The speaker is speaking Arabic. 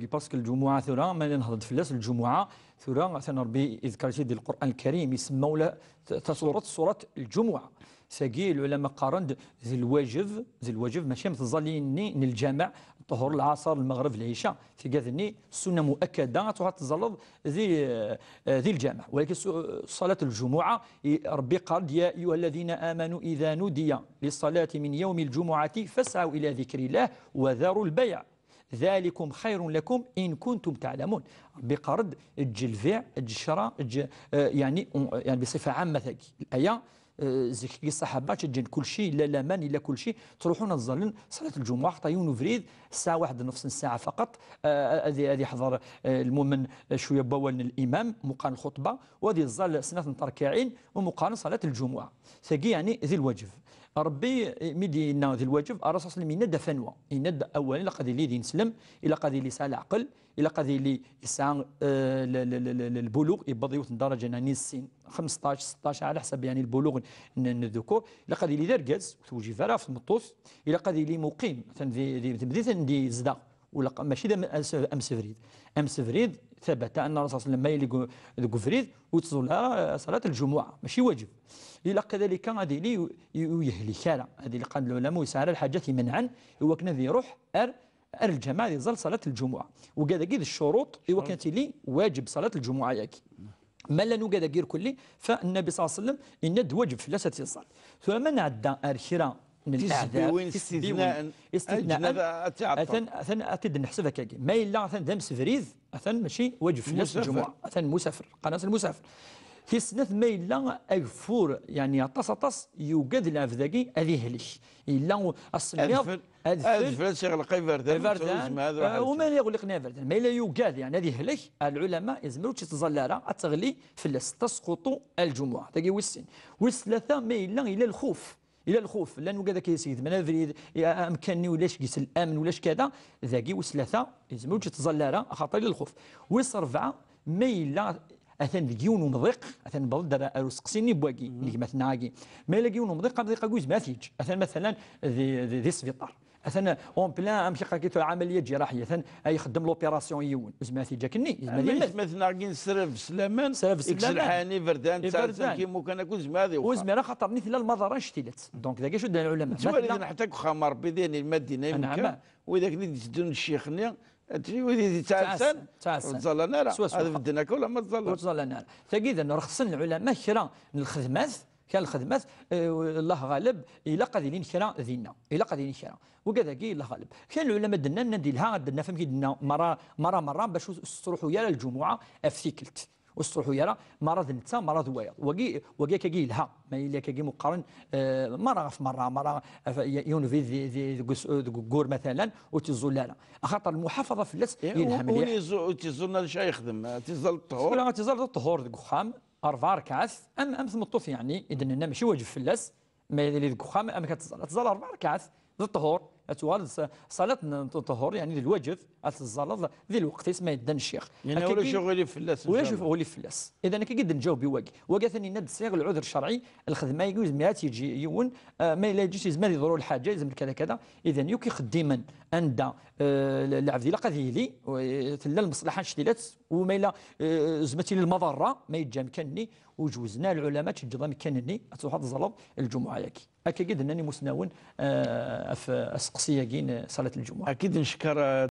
باسكو الجمعه ثورة ما نهضر فلاس الجمعه ثورة ربي يذكر سيدي القران الكريم يسمى ولا سوره الجمعه ساقي العلماء قارن ذي الواجب ماشي متظليني للجامع طهور العصر المغرب العشاء في كاذني السنه مؤكده تظل ذي الجامع، ولكن صلاه الجمعه ربي قال يا ايها الذين امنوا اذا نودي للصلاه من يوم الجمعه فاسعوا الى ذكر الله وذروا البيع ذلكم خير لكم إن كنتم تعلمون. ربي قرد الجلفيع الشراء يعني بصفة عامة ثقي الآية زكي الصحابة تجن كل شيء لا لامان إلا كل شيء تروحون تظلون صلاة الجمعة حتى فريد الساعة 1:30 فقط. هذه حضر المؤمن شوية بول الإمام مقارن الخطبة وهذه الظل سنة تركعين ومقارن صلاة الجمعة ثقي يعني ذي الواجب. ربي مدينا ذي الواجب الرسول صلى الله عليه وسلم يند فنوى يند اولا الى قضي لي نسلم الى قضي لي ساعه العقل الى قضي لي ساعه البلوغ يبغى يوث درجه يعني السن 15 16 على حسب يعني البلوغ الذكور الى قضي لي دركز توجي فرا في المطوس الى قضي لي مقيم بديت ندي زدا ولا ماشي امس فريد ثبت ان الرسول صلى الله عليه وسلم ما يلقى فريد وتصلى صلاه الجمعه ماشي واجب. إلى كذلك هذه لي يهلي كالا هذه اللي قال العلماء يسعر الحاجات منعا هو كان يروح الجماعه يظل صلاه الجمعه وكذا كذا الشروط هو كانت لي واجب صلاه الجمعه ياك ما لا نوجد غير كلي فالنبي صلى الله عليه وسلم إن واجب في لاسة يصل ثم نعدى الخيرة من الاعذار استثناء اثن اتد نحسبها كاكي ما الا اثن دمس فريد اثن ماشي واجب في لاسة الجمعه اثن مسافر قناه المسافر في السنة ما إلا أغفور يعني أطاس يوجد الأفذاقي هذه هلش إلا السميض أدفل شغل فردان وما يقول لك فردان ما إلا يوجد يعني هذه هلش العلماء يزمروا تظلارا أتغلي في اللاس تسقط الجمعة تجي والسن والثلاثة ما إلا الخوف الى الخوف لانه كذا كيسيد منافري امكانني ولاش قيس الامن ولاش كذا ذاكي وثلاثه يزمروا تظلارا خاطر الخوف وصرفعه ما إلا اثن ديون ومضيق اثن بلد رسقسيني بواقي اللي مثلا عاقي ما الا ديون ومضيق مضيق جوز ما فيج اثن مثلا ذي سبيطار اثن اون بلان امشي قاكيتو عمليه جراحيه اثن يخدم لوبيراسيون يون ما فيج كني مثلا عاقين سرف سلامان اكسلحاني فردان تاع كيمو كان كوز ماذي وزميرا خاطر مثل المضره شتيلت دونك ذاك شد العلماء مثلا حتى خمر بدين المدينه يمكن واذا كنت تدون الشيخ تجي ودي تعسن تظل نار هذا بدنا ولا ما تظل نار تجد انه رخصن العلماء كرا الخدمات كان الخدمات الله غالب الى قادرين كرا ذينا الى قادرين كرا وكذا كي الله غالب كان العلماء دنا ندي لها دنا فهم كي مره باش تروحوا يا الجمعه افسيكلت وستروحوا يرى مرض نتا مرض وايض وكي كي لها ما الا كي مقارن مره في مره يون في كور مثلا وتزول خاطر المحافظه في اللاس يلها مليح وتزولنا شي يخدم تزل الطهور لا تزل الطهور ديك خام 4 ركعات ام ثمطوف يعني اذا ماشي واجب في اللاس ما اللي ديك خام ام كتزل 4 ركعات الطهور توالد صلاة الطهور يعني الواجب الزلط ذي الوقت اسمه يدن الشيخ يعني ولا شغل فلاس ولا شغل فلاس اذا انا كي نجاوب بواقي وقاثني ند صيغ العذر الشرعي الخدمه يجوز ما يجي يون ما الا يجيش زمان يضروا الحاجه لازم كذا كذا اذا يوكي خديما عند العبد الا قضي لي تلا المصلحه شتيلات وما الا زمتي للمضره ما يجي مكانني وجوزنا العلماء تجد مكانني تروح الزلط الجمعه ياكي هكا قد انني مسناون في اسقسيه كين صلاه الجمعه اكيد نشكر